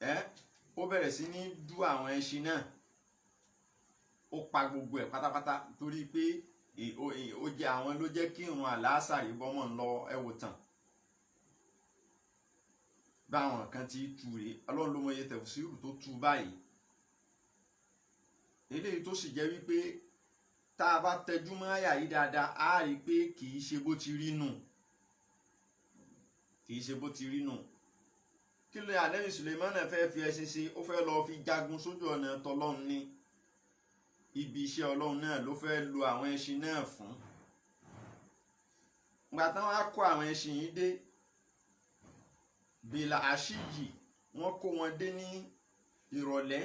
ó bẹ̀rẹ̀ sí ní dú àwọn ẹṣin náà, ó pa gbogbo ẹ̀ pátápátá torí pé ó jẹ́ àwọn ló jẹ́ kí ìrun àlàásàrì bọ́mọ̀ ń lọ ẹwò tán báwọn kan ti tú rèé. Ọlọ́run ló mọye tẹ̀fsíìrù tó tú báyìí, eléyìí tó sì jẹ́ wípé tá a bá tẹjú mọ́ àyà yìí dáadáa á rí i pé kì í ṣe bó ti rí nù, kì í ṣe bó ti rí nù. Kí ló Ànábì Sùlẹ̀mánà fẹ́ fi ẹṣin ṣe? Ó fẹ́ lọ fi jagun sójú ọ̀nà tọlọ́run ní ibi iṣẹ́ Ọlọ́run náà ló fẹ́ lo àwọn ẹṣin náà fún. Ìgbà táwọn á kó àwọn ẹṣin yìí dé bìlà àṣìyì, wọ́n kó wọn dé ní ìrọ̀lẹ́.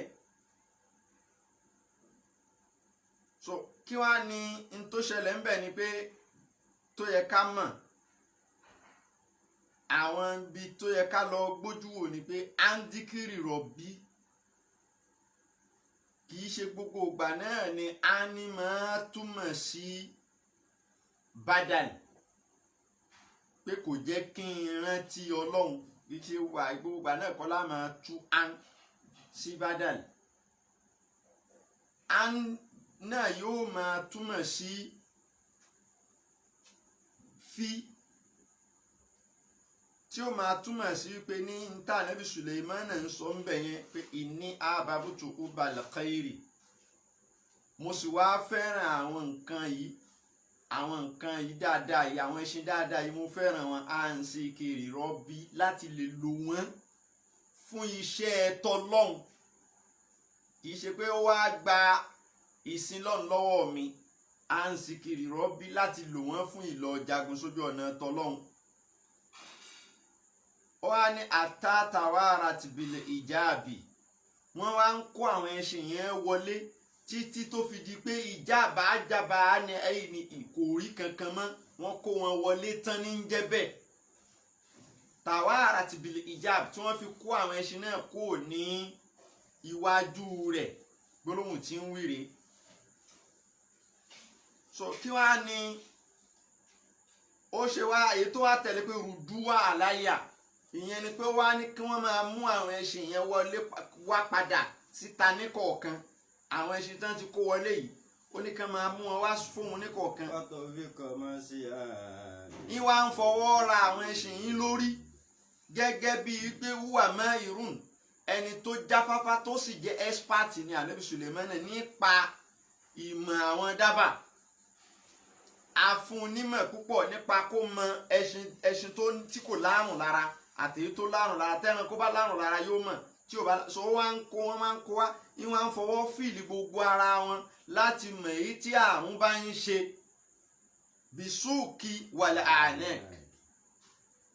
So kí wá ní n tó ṣẹlẹ̀ ń bẹ̀ ni pé tó yẹ ká mọ̀, àwọn ibi tó yẹ ká lọ gbójú wò ni pé andikiri rọ̀bí kì í ṣe gbogbo ìgbà náà ni a ní máa túmọ̀ sí badal, pé kò jẹ́ kí n rántí Ọlọ́run. Kì í ṣe wà gbogbo ìgbà náà kọ́ la máa tú an sí badal. An náà yóò máa túmọ̀ sí fi, tí ó máa túmọ̀ sí pé ní níta Ànábì Sùlẹ̀mánà ń sọ ń bẹ̀ yẹn pé ìní àbábùtù ubal khairi, mo sì wá fẹ́ràn àwọn nǹkan yìí, àwọn nǹkan yìí dáadáa yìí, àwọn ẹṣin dáadáa yìí, mo fẹ́ràn wọn à ń ṣe kiri rọ́bí láti lè lò wọ́n fún iṣẹ́ tọlọ́hun. Kì í ṣe pé ó wá gba ìsìn lọ́run lọ́wọ́ mi, à ń ṣe kiri rọ́bí láti lò wọ́n fún ìlọ jagun sójú ọ̀nà tọlọ́hun. Ó wá ní àtàtàwárà tìbìlẹ̀ ìjáàbì, wọ́n wá ń kó àwọn ẹṣin yẹn wọlé títí tó fi di pé ìjàmbá ní ẹ̀yìn ní ìkórí kankan mọ́, wọ́n kó wọn wọlé tán ní jẹ́ bẹ́ẹ̀. Tàwárà tìbìlẹ̀ ìjáàbì tí wọ́n fi kó àwọn ẹṣin náà kó ní iwájú rẹ̀, gbólóhùn tí ń wíre. So kí wá ní ó ṣe wá èyí tó wá tẹ̀lé pé rùdúwà àláyà, ìyẹn ni pé wá ní kí wọ́n máa mú àwọn ẹṣin yẹn wọlé wá padà síta ní kọ̀ọ̀kan. Àwọn ẹṣin tán ti kó wọlé yìí ó ní kí wọ́n máa mú wọn wá fún wọn ní kọ̀ọ̀kan. Ìwà ń fọwọ́ ra àwọn ẹṣin yìí lórí gẹ́gẹ́ bíi pé wúwà mọ́ irun, ẹni tó jáfáfá tó sì jẹ́ expert ní Ànábì Sùlẹ̀mánà nípa ìmọ̀ àwọn dábàá. A fún un nímọ̀ púpọ̀ nípa kó mọ ẹṣin tí kò lárùn lára àtèyí tó lárùn lára. Tẹ́ran kó bá lárùn lára yóò mọ̀, tí ò bá so wọ́n máa ń kó wá, ìwọ̀n ń fọwọ́ fìlì gbogbo ara wọn láti mọ̀ èyí tí àrùn bá ń ṣe bisuki wàlẹ̀ ànẹ́k.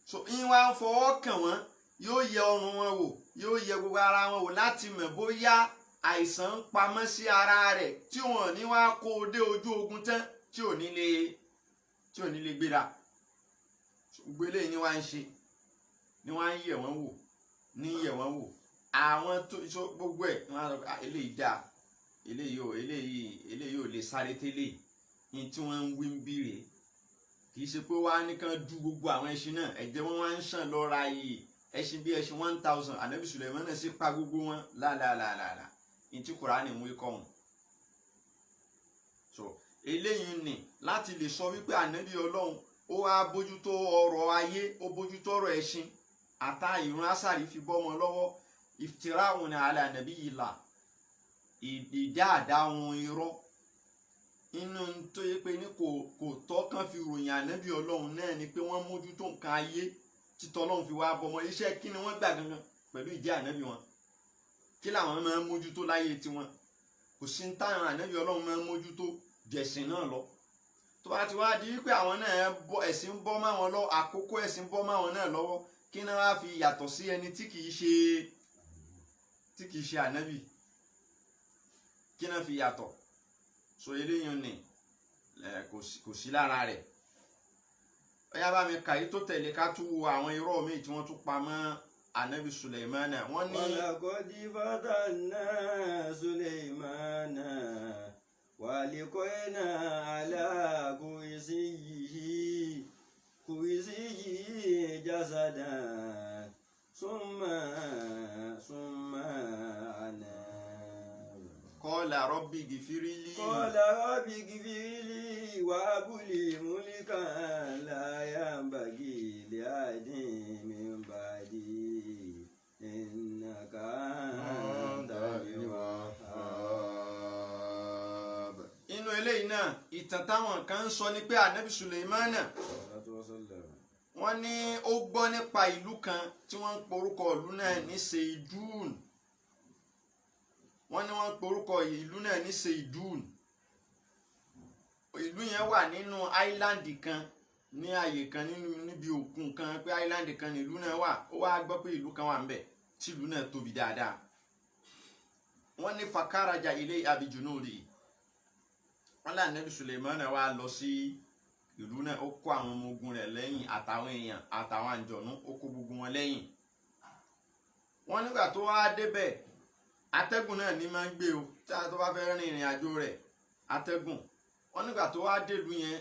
So ìwọ̀n ń fọwọ́ kàn wọ́n, yóò yẹ ọrùn wọn wò, yóò yẹ gbogbo ara wọn wò láti mọ̀ bóyá àìsàn ń pamọ́ sí ara rẹ̀ tí wọ́n ní wá kó o dé ojú ogun tán tí ò ní lè gbéra. Gbogbo eléyìí ni wọ́n ń ṣe, ni wọ́n ń yẹ̀ wọ́n wò, àwọn tó so gbogbo ẹ̀ wọ́n á sọ pé eléyìí dáa, eléyìí ò lè sáré tẹ́lẹ̀ ní tí wọ́n ń wí ń bìrè. Kì í ṣe pé wọ́n á ní kán dú gbogbo àwọn ẹṣin náà, ẹ̀jẹ̀ wọn wá ń ṣàn lọ́ra yìí, ẹṣin bí ẹṣin 1000 Ànábì Sùlẹ̀mánà sì pa gbogbo wọn láàlàlàlà ní tí Kùránì mú ikọ̀ wọn. So eléyìí ni láti lè sọ wípé ànábì Ọlọ́run ó wá bójútó ọrọ̀ ayé, ó bójútó ọrọ̀ ẹṣin, àtà ìrun àsàrí fi bọ́mọ lọ́wọ́. Iftira'un ala nabiyillah, ìdáàdáhùn irọ́ inú tó yẹ pé ní kò tọ́ kán fi ròyìn ànábì Ọlọ́run náà ni pé wọ́n mójútó nǹkan ayé títọ́ Ọlọ́run fi wá bọ́mọ. Iṣẹ́ kí ni wọ́n gbà gangan pẹ̀lú ìjẹ́ ànábì wọn? Kí làwọn máa ń mójútó láyé tiwọn? Kò sí ní táwọn ànábì Ọlọ́run máa ń mójútó jẹ̀sìn náà lọ. Tó bá ti wá di wípé àwọn náà ẹ̀sìn bọ́ máwọn lọ, àkókò ẹ̀sìn bọ́ máwọn náà lọ́wọ́, kí náà wá fi yàtọ̀ sí ẹni tí kìí ṣe ànábì, kí náà fi yàtọ̀? So eléyìí ni kò sí lára rẹ̀. Ó yá bá mi kàyí tó tẹ̀lé ká tún wo àwọn irọ́ míì tí wọ́n tún pa mọ́ ànábì Sùlẹ̀mánà. Wọ́n ní walaqad fatanna Sùlẹ̀mánà walaqayna ala kursiyyihi jasadan summa qala rabbi ghfirli. qala rabbi ghfirli wa hab li mulkan la yanbaghi li ahadin min ba'di innaka antal wahhab. inú eléyìí náà ìtàn táwọn kan ń sọ ni pé ànábì Sùlẹ̀mánà wọ́n ní ó gbọ́ nípa ìlú kan tí wọ́n ń porúkọ ìlú náà ní Seidun. wọ́n ní wọ́n ń porúkọ ìlú náà ní Seidun. ìlú yẹn wà nínú áíláńdì kan ní ààyè kan níbi òkun kan pé áíláńdì kan ní ìlú náà wà. ó wá gbọ́ pé ìlú kan wà ń bẹ̀ tí ìlú náà tóbi dáadáa. wọ́n ní fakaraja ilé abijunuri. wọ́n lá ànábì Sùlẹ̀mánà wá lọ sí ìlú náà, ó kó àwọn ọmọ ogun rẹ̀ lẹ́yìn àtàwọn èèyàn àtàwọn àǹjọ̀nú, ó kó gbogbo wọn lẹ́yìn. wọ́n nígbà tó wá débẹ̀ atẹ́gùn náà ní máa ń gbé o tí a tó bá fẹ́ rin ìrìn àjò rẹ̀ atẹ́gùn. wọ́n nígbà tó wá délùú yẹn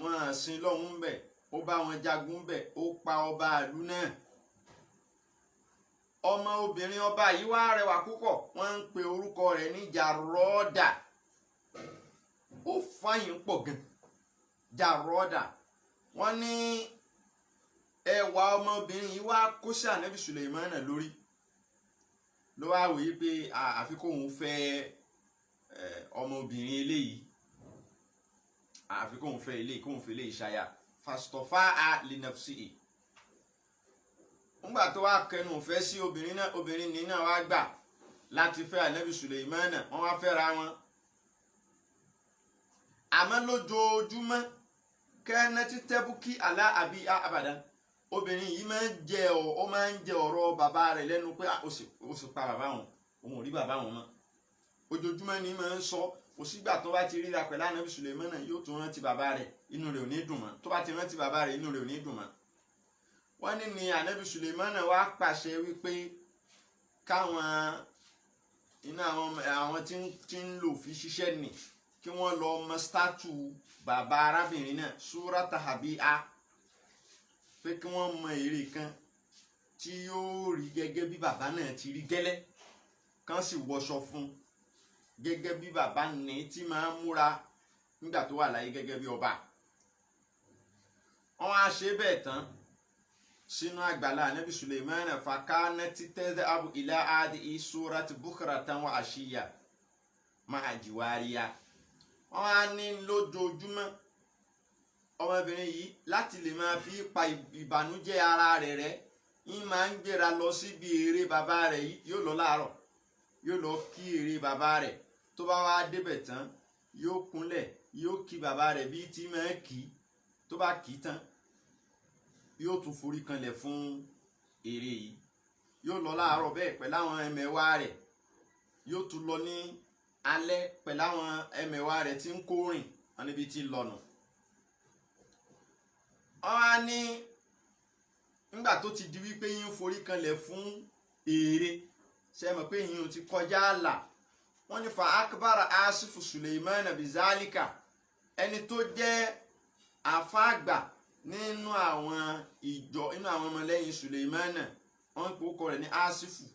wọ́n sin lọ́hùn bẹ̀, ó bá wọn jagun bẹ̀, ó pa ọba ìlú náà. ọmọ obìnrin ọba yìí wá rẹwà púpọ̀, wọ́n ń pe orúkọ rẹ̀ ní Jàrọ́dà. ó fàyìn pọ̀ gan Jàrọ́dà. wọ́n ní ẹwà ọmọbìnrin yìí wá kó sí ànábì Sùlẹ̀mánà lórí. ló wá wòye pé àfi kóun fẹ́ ọmọbìnrin eléyìí, àfi kóun fẹ́ eléyìí, kóun fẹ́ eléyìí ṣaya. fastọfà á li nafsihi. ńgbà tó wá kẹnu fẹ́ sí obìnrin náà, obìnrin ní náà wá gbà láti fẹ́ ànábì Sùlẹ̀mánà. wọ́n wá fẹ́ra wọn. àmọ́ lójoojúmọ́ kẹ́ẹ́nẹ́ tí tẹ́bùkì àlá àbí àbàdàn, obìnrin yìí máa ń jẹ ọ̀rọ̀ bàbá rẹ̀ lẹ́nu pé ó sì pa bàbá wọn, òun ò rí bàbá wọn mọ́. ojoojúmọ́ ni máa ń sọ, kò sígbà tó bá ti ríra pẹ̀lú ànábì Sùlẹ̀mánà yóò tún rántí bàbá rẹ̀, inú rẹ̀ ò ní dùn mọ́. tó bá ti rántí bàbá rẹ̀, inú rẹ̀ ò ní dùn mọ́. wọ́n ní ni ànábì Sùlẹ̀mánà wá pàṣẹ wípé káwọn iná àwọn tí ń lò fi ṣiṣẹ́ nì kí wọ́n lọ mọ státù bàbá arábìnrin náà Súrátà Habíà, pé kí wọ́n mọ ère kan tí yóò rí gẹ́gẹ́ bí bàbá náà ti rí gẹ́lẹ́, kán sì wọṣọ fún gẹ́gẹ́ bí bàbá ní tí máa ń múra nígbà tó wà láyé gẹ́gẹ́ bí ọba. wọ́n á ṣe bẹ́ẹ̀ tán sínú àgbàlá ànábì Sùlẹ̀mánà. fakanati tadhhabu ila hadihi surati bukratan wa ashiya ma'a jiwariya. wọ́n á ní lójoojúmọ́ ọmọbìnrin yìí láti lè máa fi pa ìbànújẹ́ ara rẹ̀ rẹ́, yín máa ń gbéra lọ síbi ère bàbá rẹ̀ yìí. yóò lọ láàárọ̀, yóò lọ kí ère bàbá rẹ̀. tó bá wá débẹ̀ tán yóò kúnlẹ̀, yóò kí bàbá rẹ̀ bí tí máa kí. tó bá kí tán yóò tún forí kanlẹ̀ fún ère yìí. yóò lọ láàárọ̀ bẹ́ẹ̀ pẹ̀lú àwọn ẹmẹ̀wà rẹ̀, yóò tún lọ ní alẹ́ pẹ̀lú àwọn ẹmẹ̀wà rẹ̀ tí ń kó rìn wọn níbi tí ń lọ́nà. wọ́n á ní nígbà tó ti di wípé yín forí kanlẹ̀ fún ère, ṣe mọ̀ pé yín ò ti kọjá àlà. wọ́n ní fa akbara asifu Sùlẹ̀mánà bizalika, ẹni tó jẹ́ àfáàgbà nínú àwọn ọmọlẹ́yìn Sùlẹ̀mánà, wọ́n ń pòkọ rẹ̀ ní asifu.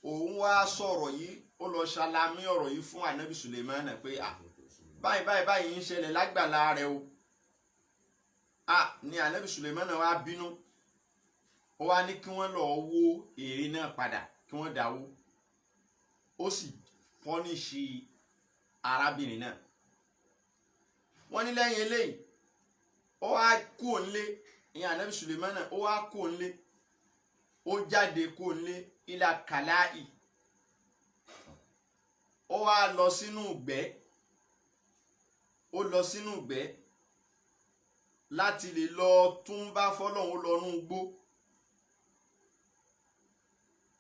òun wá sọ̀rọ̀ yìí, ó lọ ṣàlàmì ọ̀rọ̀ yìí fún ànábì Sùlẹ̀mánà pé báyìí ń ṣẹlẹ̀ lágbàlá rẹ̀ o. ni ànábì Sùlẹ̀mánà wá bínú, ó wá ní kí wọ́n lọ wó ère náà padà, kí wọ́n dáwó. ó sì pọ́níṣì arábìnrin náà. wọ́n ní lẹ́yìn eléyìí ó wá kú òǹlé, ìyẹn ànábì Sùlẹ̀mánà ó wá kú òǹlé, ó jáde kú òǹlé ilà kàláì, ó wá lọ sínú ìgbẹ́, láti lè lọ túnbá fọ́lọ́hun lọ́nú igbó.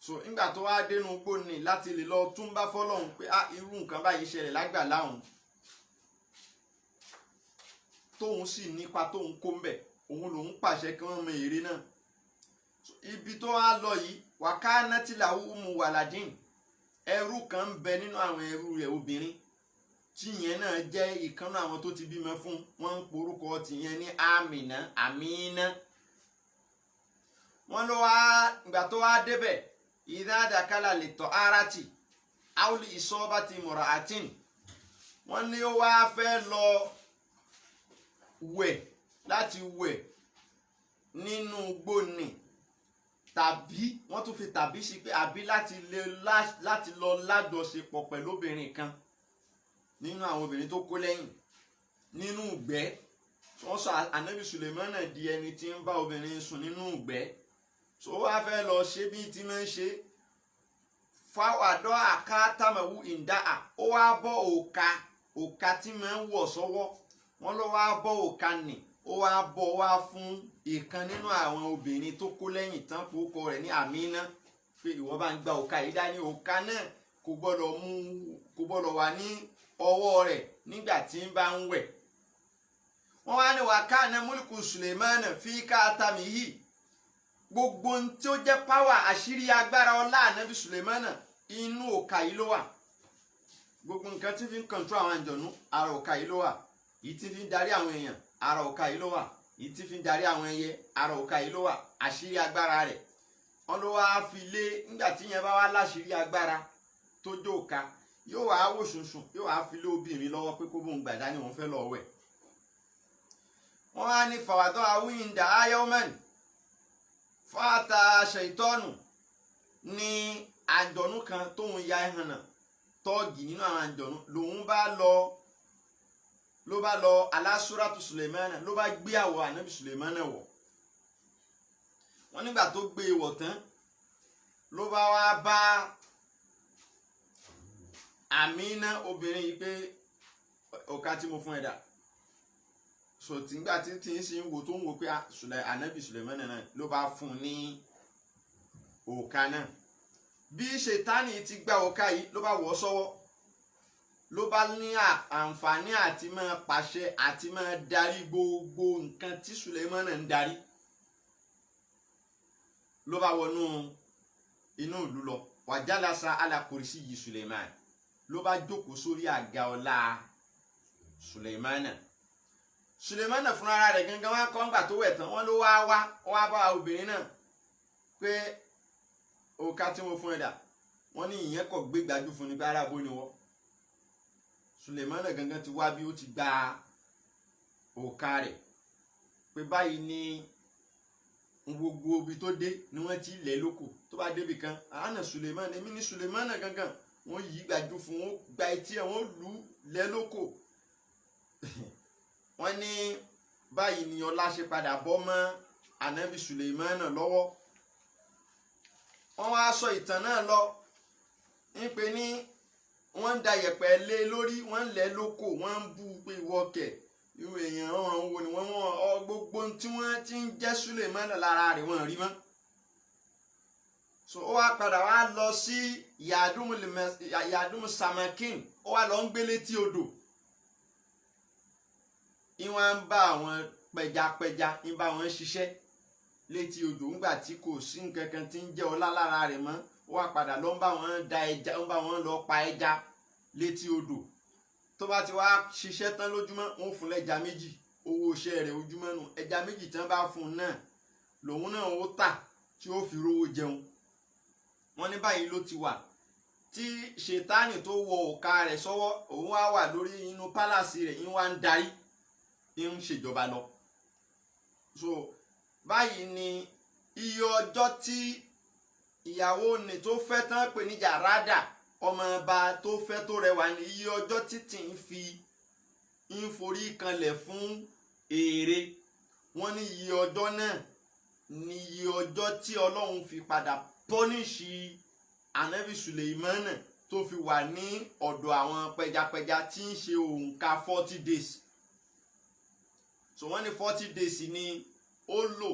so nígbà tó wá dénú igbó ni láti lè lọ túnbá fọ́lọ́hun pé irú nǹkan báyìí ṣẹlẹ̀ lágbàlá òun, tóun sì nípa tóun kó ń bẹ̀, òun lòun pàṣẹ kí wọ́n mọ ère náà. ibi tó wá lọ yìí wàkánátì làwùmù wàládìn, ẹrú kan ń bẹ nínú àwọn ẹrú rẹ̀ obìnrin tí yẹn náà jẹ́ ìkànnà àwọn tó ti bímọ fún. wọ́n ń porúkọ tìyẹn ní Àmínà. wọ́n ló wá ìgbà tó wá débẹ̀ ìdádàkálà lè tọ́ árátì áwùlì ìsọ́bàtì mọ̀rọ̀ àtìn wọ́n ní ó wá fẹ́ lọ wẹ̀ láti wẹ̀ nínú gbóni tàbí wọ́n tún fi tàbí sí pé àbí láti lọ lájọṣepọ̀ pẹ̀lú obìnrin kan nínú àwọn obìnrin tó kó lẹ́yìn nínú ìgbẹ́. Wọ́n sọ Ànábì Sùlẹ̀mánà di ẹni tí ń bá obìnrin sùn nínú ìgbẹ́. So ó wá fẹ́ lọ ṣe bí tí máa ń ṣe fáwàdọ́ àkátàmẹ̀wù ìdáà, ó wá bọ́ òka tí máa ń wọ̀ sọ́wọ́. Wọ́n ló wá bọ́ òka nì, ó wá bọ́ wá fún ìkan nínú àwọn obìnrin tó kó lẹ́yìn tán kókó rẹ̀ ní Àmínà pé ìwọ bá ń gba òka yìí dání. Òka náà kò gbọ́dọ̀ wà ní ọwọ́ rẹ̀ nígbà tí ń bá ń wẹ̀. Wọ́n wá ní wà káàná múlùkù Sùlẹ̀mánà fi káàtàmì yìí, gbogbo tí ó jẹ́ páwà àṣírí agbára ọlá Ànábì Sùlẹ̀mánà inú òka yìí ló wà. Gbogbo nǹkan tí fi ń kọ̀ntró àwọn àjọ̀nú ara òka yìí ló wà. Yìí tí fi ń darí àwọn èèyàn ara òka yìí ló wà. Yìí tí fi ń darí àwọn ẹyẹ ara òka yìí ló wà. Àṣírí agbára rẹ̀ wọ́n ló wá fi lé. Nígbà tí yẹn bá wá láṣírí agbára tó jó òka, yóò wá wò ṣunṣun, yóò wá fi lé obìnrin lọ́wọ́ pé kó bóun gbàdá ni òun fẹ́ lọ wẹ̀. Wọ́n á ní fàwàdọ́ àwíyìndà ayọ́mẹ́n fáta ṣèitọ́nù ní àjọ̀nú kan tóun ya ẹ̀hànà tọ́ọ̀gì nínú àwọn àjọ̀nú lòun ló bá lọ alásúrátù Sùlẹ̀mánà, ló bá gbé àwọ̀ Ànábì Sùlẹ̀mánà wọ̀. Wọ́n nígbà tó gbé e wọ̀ tán ló bá wá bá Àmínà obìnrin yìí pé òka tí mo fún ẹ dà. So tìǹgbà tí ń sì ń wo tó ń wo pé Ànábì Sùlẹ̀mánà náà ló bá fún un ní òka náà. Bí Ṣètánì ti gba òka yìí ló bá wọ̀ ọ́ sọ́wọ́, ló bá ní àǹfààní àti máa pàṣẹ àti máa darí gbogbo nǹkan tí Sùlẹ̀mánà ń darí. Ló bá wọnú inú ìlú lọ, wàjálàsá alákòrísí yìí Sùlẹ̀mánà, ló bá jókòó sórí àga ọlá Sùlẹ̀mánà. Sùlẹ̀mánà fúnra rẹ̀ gangan wá kọ́ ńgbà tó wẹ̀ tán, wọ́n ló wá bá obìnrin náà pé òka tí mo fún ẹ dà. Wọ́n ní ìyẹn kò gbé gbájú fún ní bára bó ni wọ́n. Sùlẹ̀mánà gangan ti wá bí ó ti gba òka rẹ̀ pé báyìí ní gbogbo ibi tó dé ni wọ́n ti lẹ̀ lóko. Tó bá débi kan àánà Sùlẹ̀mánà, èmi ní Sùlẹ̀mánà gangan, wọ́n yí gbájú fún, wọ́n gba etí ẹ̀, wọ́n lù ú lẹ̀ lóko. Wọ́n ní báyìí ni ọlá ṣe padà bọ́ mọ́ Ànábì Sùlẹ̀mánà lọ́wọ́. Wọ́n wá sọ ìtàn náà lọ ń pe ní wọ́n ń da yẹ̀pẹ̀ lé lórí, wọ́n ń lẹ̀ lóko, wọ́n ń bú pé ìwọ kẹ̀ irú èèyàn ọ̀ràn wo ni wọ́n gbogbo tí wọ́n ti ń jẹ́ Sùlẹ̀mánà lára rẹ̀ wọ́n rí mọ́. So ó wá padà wá lọ sí Yàdúmù Samakin, ó wá lọ ń gbé létí odò. Ìwọ̀n ń bá àwọn pẹjapẹja ń bá wọn ṣiṣẹ́ létí odò ńgbà tí kò sí nǹkan kan tí ń jẹ́ ọlá lára rẹ̀ mọ́. Ó wá padà lọ ń bá wọn da ẹja, ń bá wọn lọ pa ẹja létí odò. Tó bá ti wá ṣiṣẹ́ tán lójúmọ́, wọ́n fún lẹ́ja méjì, owó iṣẹ́ rẹ̀ ojúmọ́ nù. Ẹja méjì tán bá fún un náà lòun náà ó tà tí ó fi rówó jẹun. Wọ́n ní báyìí ló ti wà tí Ṣètánì tó wọ òka rẹ̀ sọ́wọ́, òun wá wà lórí inú pálásì rẹ̀, ń wá ń darí, ń ṣèjọba lọ. So báyìí ni iye ọjọ́ tí ìyàwó ni tó fẹ́ tán pè ní Jàrádà, ọmọ ọba tó fẹ́ tó rẹwà, ní iye ọjọ́ títí ń forí kanlẹ̀ fún èrè. Wọ́n ní iye ọjọ́ náà ní iye ọjọ́ tí Ọlọ́run fi padà pọ́níṣì Ànábì Sùlẹ̀mánà tó fi wà ní ọ̀dọ̀ àwọn pẹjapẹja tí ń ṣe òǹkà 40 days. So wọ́n ní 40 days ni ó lò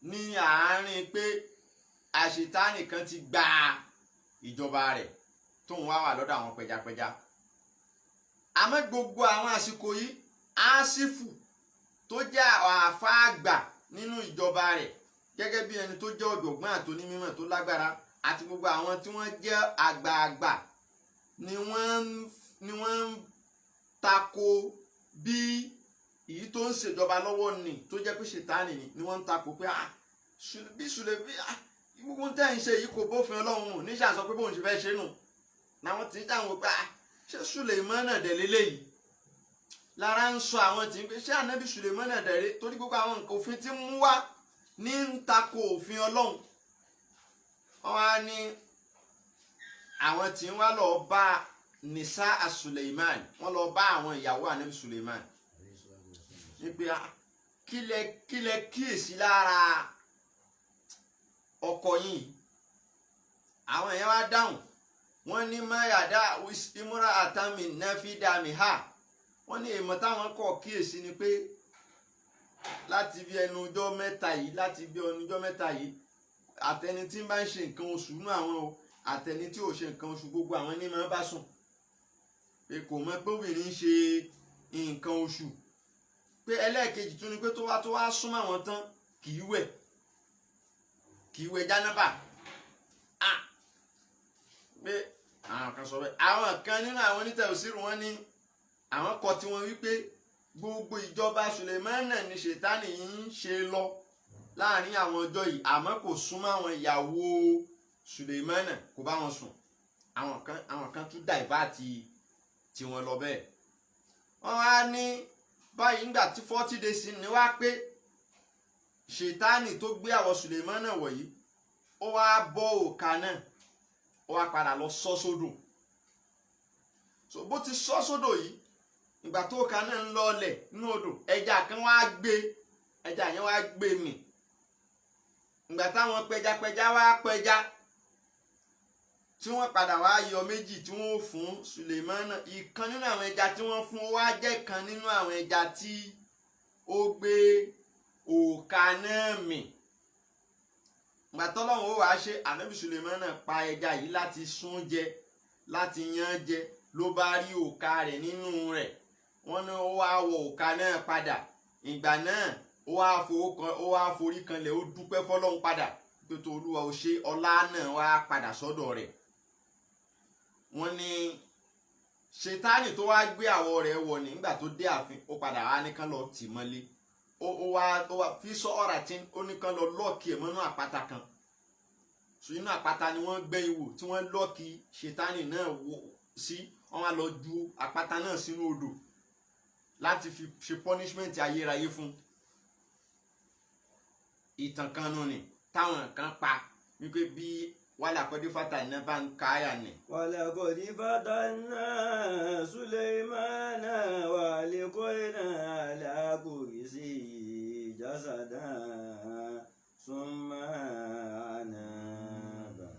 ní àárín pé Àṣetánì kan ti gba ìjọba rẹ̀ tóun wá wà lọ́dọ̀ àwọn pẹjapẹja. Àmọ́ gbogbo àwọn àsìkò yìí Áṣífù tó jẹ́ àáfàá àgbà nínú ìjọba rẹ̀ gẹ́gẹ́ bí ẹni tó jẹ́ ọ̀jọ̀gbọ́n àtònímímọ̀ tó lágbára, àti gbogbo àwọn tí wọ́n jẹ́ àgbààgbà ni wọ́n ń tako bí èyí tó ń ṣèjọba lọ́wọ́ ni tó jẹ́ pé Ṣètánì ni wọ́n ń tako pé bí gbogbo tẹ́ ń ṣe yìí kò bófin Ọlọ́run mu, níṣà sọ pé bóun ṣe fẹ́ ṣe nù. Náwọn tí ń dáhùn pé ṣé Sùlẹ̀mánà dẹ̀ lélẹ́yìí lára ń sọ àwọn tí ń pè ṣé ànábì Sùlẹ̀mánà dẹ̀ rè torí gbogbo àwọn nǹkan òfin tí ń mú wá ní ń tako òfin Ọlọ́run wọ́n wá ní àwọn tí ń wá lọ bá nìsá Sùlẹ̀mán wọ́n lọ bá àwọn ìyàwó ànábì Sùlẹ̀mán wípé kílẹ̀ kíyèsí lára ọkọ yìí àwọn èèyàn wá dáhùn wọ́n ní mayada imura atami nafidami ha wọ́n ní èèmọ̀ táwọn kọ̀ kíyèsí ni pé láti bí ẹnu ọjọ́ mẹ́ta yìí àtẹni tí ń bá ń ṣe nǹkan oṣù nínú àwọn o àtẹni tí ò ṣe nǹkan oṣù gbogbo àwọn ní máa bá sùn pé kò mọ̀ pé obìnrin ń ṣe nǹkan oṣù pé ẹlẹ́ẹ̀kejì tún ni pé tó wá súnmọ́ àwọn tán kì í wẹ̀ jánábà pé àwọn kan sọ bẹ́ẹ̀ àwọn kan nínú àwọn onítẹ̀wòsírù wọn ní àwọn kọ tí wọ́n wípé gbogbo ìjọba Sùlẹ̀mánà ni ṣètánì yìí ń ṣe lọ láàrin àwọn ọjọ́ yìí àmọ́ kò súnmọ́ àwọn ìyàwó Sùlẹ̀mánà kò bá wọn sùn àwọn kan tún dàìbáàtì tí wọ́n lọ bẹ́ẹ̀ wọ́n wá ní báyìí nígbà tí 40 days ni wá pé ṣètánì tó gbé àwọ̀ Sùlẹ̀mánà wọ̀nyí ó wá bọ́ òkà náà ó wá padà lọ sọ́ sódò so bó ti sọ́ sódò yìí ìgbà tó òkà náà ń lọlẹ̀ nínú odò ẹja kan wá gbé ẹja yẹn wá gbé mì ìgbà táwọn pẹjapẹja wá pẹja tí wọ́n padà wá yọ méjì tí wọ́n fún Sùlẹ̀mánà ìkan nínú àwọn ẹja tí wọ́n fún wá jẹ́ kan nínú àwọn ẹja tí ó gbé òkà náà mì ìgbà tọ́lọ́run ó wàá ṣe ànábì Sùlẹ̀mánà pa ẹja yìí láti sún jẹ láti yan jẹ ló bá rí òkà rẹ̀ nínú rẹ̀ wọ́n ní ó wá wọ òkà náà padà ìgbà náà ó wá forí kanlẹ̀ ó dúpẹ́ fọ́lọ́run padà pé tó Olúwa ó ṣe ọlá náà wá padà sọ́dọ̀ rẹ̀ wọ́n ní ṣètánì tó wá gbé àwọ̀ rẹ̀ wọ̀ nígbà tó dé ààfin ó padà wá nìkan lọ tì mọ́lé ó wá fi sọ ọ̀rà tí ó nìkan lọ lọ́ọ̀kì ẹ̀ mọ́nú àpáta kan so inú àpáta ni wọ́n gbẹ́ ihò tí wọ́n lọ́ọ̀kì ṣètánì náà sí wọ́n wá lọ ju àpáta náà sínú odò láti fi ṣe punishment ayérayé fún ìtàn kan nù ni táwọn kan pa wípé bí wàlàkọ́dí fàtànà bá ń káyà ni. wàlàkọ́dí fàtànà Sùlẹ̀mánà wàlẹ́kọ́nà alákùrìsí jásàdá súnmọ́ ànàbà.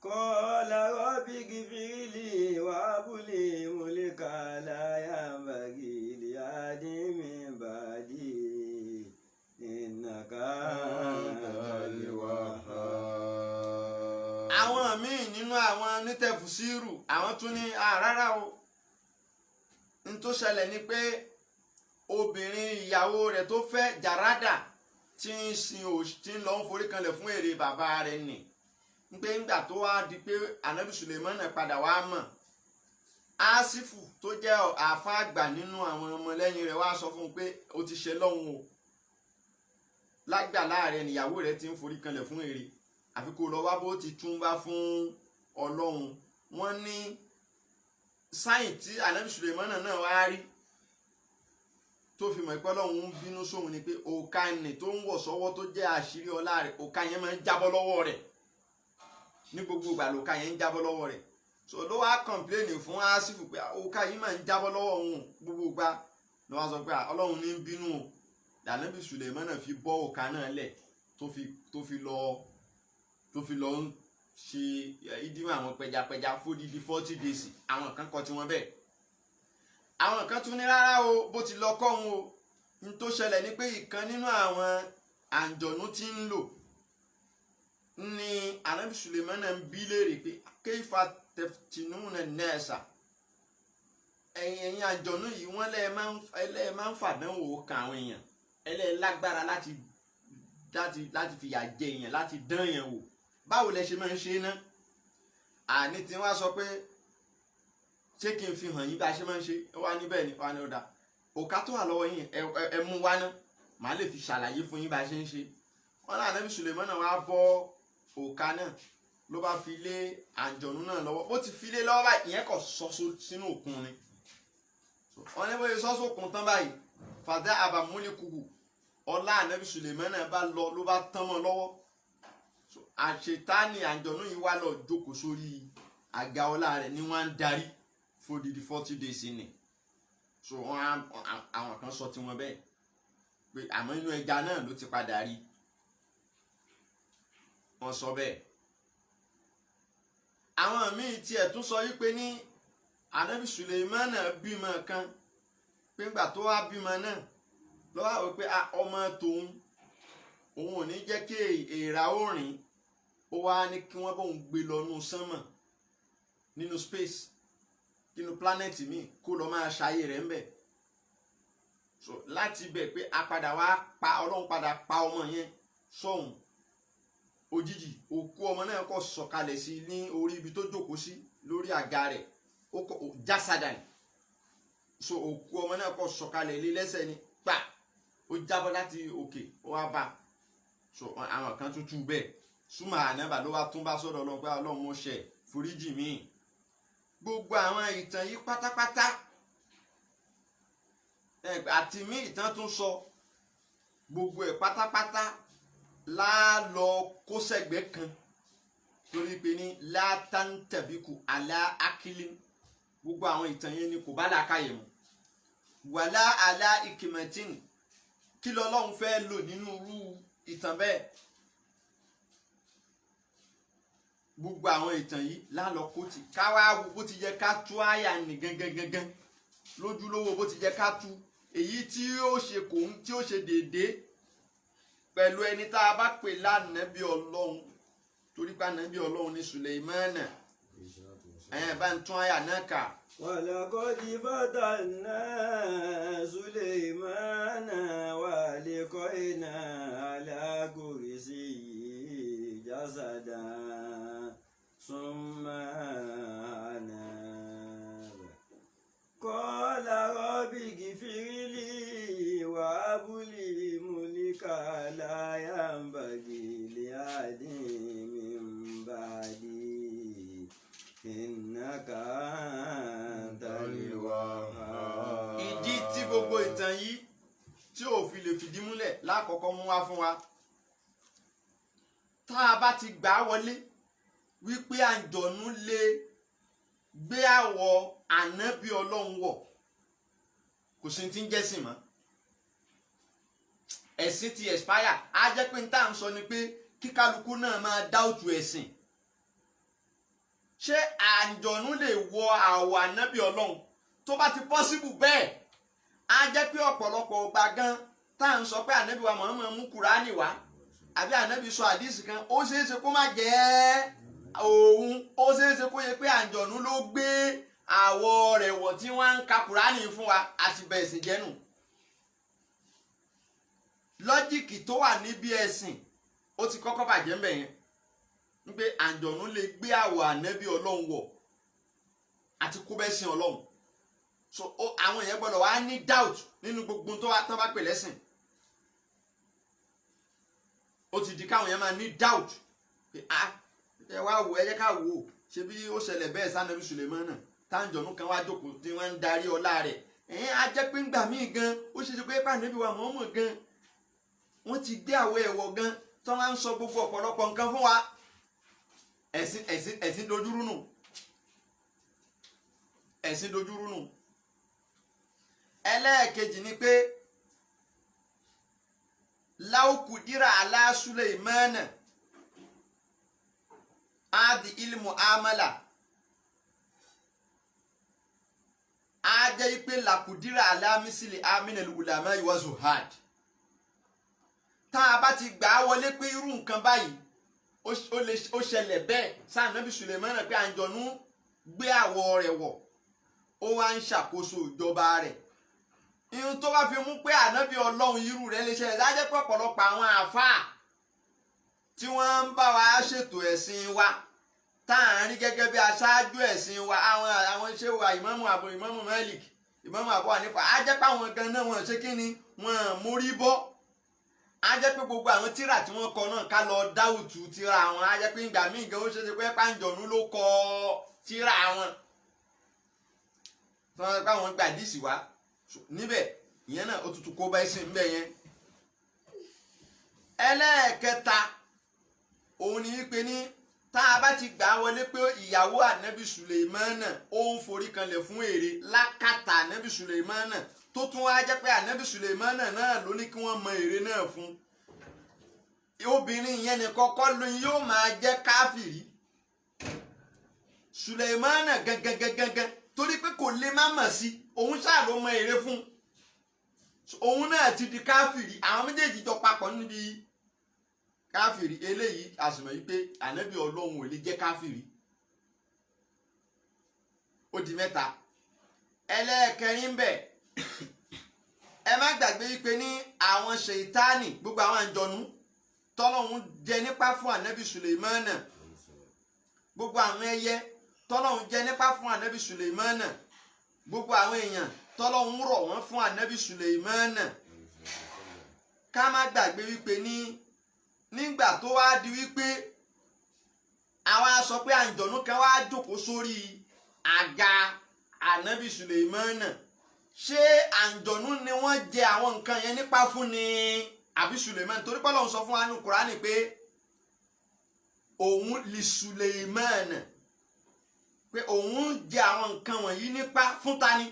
kọ́lá rọ́bì gífìlì wàbúlì múlíkà láyà bàgìlì àdìmí bàdì ìnàkà àlèwàhà. àwọn míì nínú àwọn onítẹ̀fùsírù àwọn tún ní rárá o n tó ṣẹlẹ̀ ni pé obìnrin ìyàwó rẹ̀ tó fẹ́ Jàrádà tí ń lọ ń forí kanlẹ̀ fún èrè bàbá rẹ̀ nì ń pé ńgbà tó wá di pé ànábì Sùlẹ̀mánà padà wá mọ̀ Áṣífù tó jẹ́ àáfà àgbà nínú àwọn ọmọlẹ́yìn rẹ̀ wá sọ fún un pé ó ti ṣe lọ́hùn o lágbàlá rẹ̀ níyàwó rẹ̀ ti ń forí kanlẹ̀ fún èrè àfi kó lọ wá bó ti túnbá fún Ọlọ́run wọ́n ní sáyìn tí ànábì Sùlẹ̀mánà náà wá rí tó fi mọ̀ pé Ọlọ́run ń bínú sóhun ni pé òkà nì tó ń wọ̀ sọ́wọ́ tó jẹ́ àṣírí ọlá rẹ̀ òkà yẹn máa ń jábọ́ lọ́wọ́ rẹ̀ ní gbogbo ìgbà lòkà yẹn ń jábọ́ lọ́wọ́ rẹ̀ so ló wá kọ̀ǹpléènì fún Áṣífù pé òkà yìí máa ń jábọ́ lọ́wọ́ òun gbogbo ìgbà ló wá sọ pé Ọlọ́run ní bínú o ànábì Sùlẹ̀mánà fi bọ́ òkà náà lẹ̀ tó fi lọ ń ṣe ìdíwọ̀n àwọn pẹjapẹja fódìdí 40 days àwọn kan kọ tiwọn bẹ́ẹ̀ àwọn kan tún ní rárá o bó ti lọ kọ́hún o ní tó ṣẹlẹ̀ ni pé ìkan nínú àwọn àǹjọ̀nú tí ń lò ní ànábì Sùlẹ̀mánà ń bí léèrè pé kéfà tẹ̀tìnúnà nẹ́ẹ̀sà ẹ̀yìn àǹjọ̀nú yìí wọ́n lẹ́ẹ̀ máa ń fàdánwò kan àwọn èèyàn ẹlẹ́ẹ̀ lágbára láti fìyà jẹ èèyàn láti dán èèyàn wò báwo lẹ ṣe máa ń ṣe ná àní tí wọ́n sọ pé ṣé kí n fi hàn yín bá a ṣe máa ń ṣe wá níbẹ̀ ni wá ní ọ̀dà òkà tó wà lọ́wọ́ yín ẹ mú wá ná màá lè fi ṣàlàyé fún yín bá a ṣe ń ṣe wọ́n náà ànábì Sùlẹ̀mánà wá bọ́ òkà náà ló bá fi lé àǹjọ̀nú náà lọ́wọ́ ó ti fi lé lọ́wọ́ báyìí ìyẹn kò sọ sínú òkun ni wọ́n ní bóyá sọ́sọ́ òkun tán báyìí fàdá àbàmúlẹ̀kùkù ọlá ànábì Sùlẹ̀mánà bá lọ ló bá tán mọ́ lọ́wọ́ àṣetánì àǹjọ̀nú yìí wá lọ jókòó sórí àga ọlá rẹ̀ ní wọ́n á ń darí fódìdí 40 days ni so àwọn kan sọ tiwọn bẹ́ẹ̀ pé àmọ́ inú ẹja náà ló ti padà rí wọ́n sọ bẹ́ẹ̀ àwọn míì tiẹ̀ tún sọ yí pé ní ànábì Sùlẹ̀mánà bímọ kan pé ńgbà tó wá bímọ náà lọ́wọ́ àwọn pé ọmọ tòun òun ò ní jẹ́ kí èèrà ó rìn ó wá ní kí wọ́n bóun gbé lọ nínú sánmọ̀ nínú space nínú planet míì kó lọ máa ṣayé rẹ̀ ńbẹ̀ so láti bẹ̀ pé apadà wá pa ọlọ́run padà pa ọmọ yẹn sọ́hùn òjijì òkú ọmọ náà kò sọ̀kalẹ̀ sí ní orí ibi tó jókòó sí lórí àga rẹ̀ ó kọ jásádà ni so òkú ọmọ náà kò sọ̀kalẹ̀ lé lẹ́sẹ̀ ni pa ó jábọ́ láti òkè ó wá bá so àwọn kan tún tú bẹ́ẹ̀ súnmọ́ ànábà ló wá tún bá sọ́dọ̀ ọlọ́run pé ọlọ́run mo ṣẹ̀ foríjì mi gbogbo àwọn ìtàn yìí pátápátá àti mí ìtàn tún sọ gbogbo ẹ̀ pátápátá láàlọ kó sẹ́gbẹ̀ẹ́ kan torí pé ní látàntàbíkù àlá akílí gbogbo àwọn ìtàn yẹn ni kò bá làákàyè mu wàlá àlá ìkìmẹ̀tìn kí lọ́lọ́run fẹ́ lò nínú irú ìtàn bẹ́ẹ̀ gbogbo àwọn ìtàn yìí lálọ kó ti káwá wo bó ti yẹ ká tú àyà nì gangan lójúlówó bó ti yẹ ká tú èyí tí ó ṣe kò ń tí ó ṣe déédéé pẹ̀lú ẹni tá a bá pè lánàbí ọlọ́run torí pé ànábì ọlọ́run ní Sùlẹ̀mánà bá ń tún àyà náà kà. ولقد فتنا سليمان وألقينا على كرسيه جسدا ثم أناب قال رب اغفر لي وهب لي ملكا لا ينبغي لأحد من بعدي إنك أنت الوهاب. ìdí tí gbogbo ìtàn yìí tí ò fi lè fìdí múlẹ̀ lákọ̀ọ́kọ́ mú wá fún wa tá a bá ti gbà á wọlé wípé àǹjọ̀nú lè gbé àwọ̀ ànábì ọlọ́run wọ̀ kò sí ti ń jẹ́sìn mọ́ ẹ̀sìn ti expire á jẹ́ pé ní tá à ń sọ ni pé kíkálukú náà máa dáùtù ẹ̀sìn ṣé àǹjọ̀nú lè wọ àwọ̀ ànábì ọlọ́run tó bá ti possible bẹ́ẹ̀ á jẹ́ pé ọ̀pọ̀lọpọ̀ ọgbà gan tá à ń sọ pé ànábì wa Muhammad mú kùránì wá àbí ànábì sọ àdìsí kan ó ṣeé ṣe kó má jẹ́ òun ó ṣeé ṣe kó yẹ pé àǹjọ̀nú ló gbé àwọ̀ rẹ̀ wọ̀ tí wọ́n ń ka kùránì fún wa àti bẹ̀ ẹ̀sìn jẹ́nu lọ́jíìkì tó wà níbi ẹ̀sìn ó ti kọ́kọ́ bàjẹ́ ń bẹ̀ yẹn ń pé àǹjọ̀nú lè gbé àwọ̀ ànábì ọlọ́run wọ̀ àti kó bẹ́ẹ̀ sìn ọlọ́run so àwọn èèyàn gbọ́dọ̀ wá ní doubt nínú gbogbo tó bá pè lẹ́sìn ó ti di káwọn èèyàn máa ní doubt pé ẹ wá wò ẹ jẹ́ ká wò ó ṣe bí ó ṣẹlẹ̀ bẹ́ẹ̀ sànábì Sùlẹ̀mánà táǹjọ̀nú kan wá jókòó tí wọ́n ń darí ọlá rẹ̀ á jẹ́ pé ńgbà míì gan ó ṣe ṣe pé pàǹdẹ́bí wa Muhammad gan wọ́n ti gbé àwọ̀ ẹ̀wọ̀ gan tó wá ń sọ gbogbo ọ̀pọ̀lọpọ̀ nǹkan fún wa ẹ̀sìn dojúrú nù ẹ̀sìn dojúrú nù ẹlẹ́ẹ̀kejì ni pé láwùkùdíra ala Sulaymana adi ilmu amala á jẹ́ pé làkùdíra ala misili aminal ulama wa zuhad tá a bá ti gbà á wọlé pé irú nǹkan báyìí ó ṣẹlẹ̀ bẹ́ẹ̀ sànábì Sùlẹ̀mánà pé àǹjọ̀nú gbé àwọ̀ rẹ̀ wọ̀ ó wá ń ṣàkóso ìjọba rẹ̀ ihun tó bá fi mú pé ànábì ọlọ́run irú rẹ̀ lè ṣẹlẹ̀ lájẹ́ pé ọ̀pọ̀lọpọ̀ àwọn àáfàá tí wọ́n ń bá wa ṣètò ẹ̀sìn wa tá à ń rí gẹ́gẹ́ bí aṣáájú ẹ̀sìn wa àwọn ṣé wa ìmámù Malik ìmámù Abu Hanifa á jẹ́ pé àwọn gan náà wọ́n ṣe kí ni wọ́n mórí bọ́ á jẹ́ pé gbogbo àwọn tíra tí wọ́n kọ náà ká lọ dáwùtú tíra wọn á jẹ́ pé ìgbà míì gan ó ṣe ṣe pé pàǹjọ̀nú ló kọ tíra wọn tí wọ́n pa àwọn gbàdísì wá níbẹ̀ ìyẹn náà ó tutù kó bá ẹsẹ̀ níbẹ̀ yẹn. ẹlẹ́ẹ̀kẹta òun ni wípé ní tá a bá ti gbà wọlé pé ìyàwó ànábì Sùlèmánà ó ń forí kanlẹ̀ fún ère lákàtà ànábì Sùlèmánà tó tún wá jẹ́ pé ànábì Sùlèmánà náà ló ní kí wọ́n mọ ère náà fún obìnrin yẹn ní kọ́kọ́ lóyún yóò máa jẹ́ káfìrí Sùlèmánà gangan torí pé kò lè má mọ̀ sí òun ṣáà ló mọ ère fún òun náà ti di káfìrí àwọn méjèèjì jọ papọ̀ níbi káfìrí eléyìí àsìmọ̀ yìí pé ànábì ọlọ́run ò lè jẹ́ káfìrí ó di mẹ́ta. ẹlẹ́ẹ̀kẹrin bẹ̀ ẹ má gbàgbé wípé ní àwọn ṣèitánì gbogbo àwọn àjọ̀nú tọ́lọ́run jẹ nípa fún ànábì Sùlèmánà gbogbo àwọn ẹyẹ tọ́lọ́run jẹ nípa fún ànábì Sùlèmánà gbogbo àwọn èèyàn tọ́lọ́run rọ̀ wọ́n fún ànábì Sùlèmánà ká má gbàgbé wípé ní nígbà tó wá di wípé àwa sọ pé àǹjọ̀nú kan wá jókòó sórí àga ànábì Sùlèmánà ṣé àǹjọ̀nú ni wọ́n jẹ àwọn nǹkan yẹn nípa fún ni àbí Sùlèmánà torí pé Ọlọ́run sọ fún wa nínú Kùránì pé òun li Sùlèmánà pé òun jẹ àwọn nǹkan wọ̀nyí nípa fún tani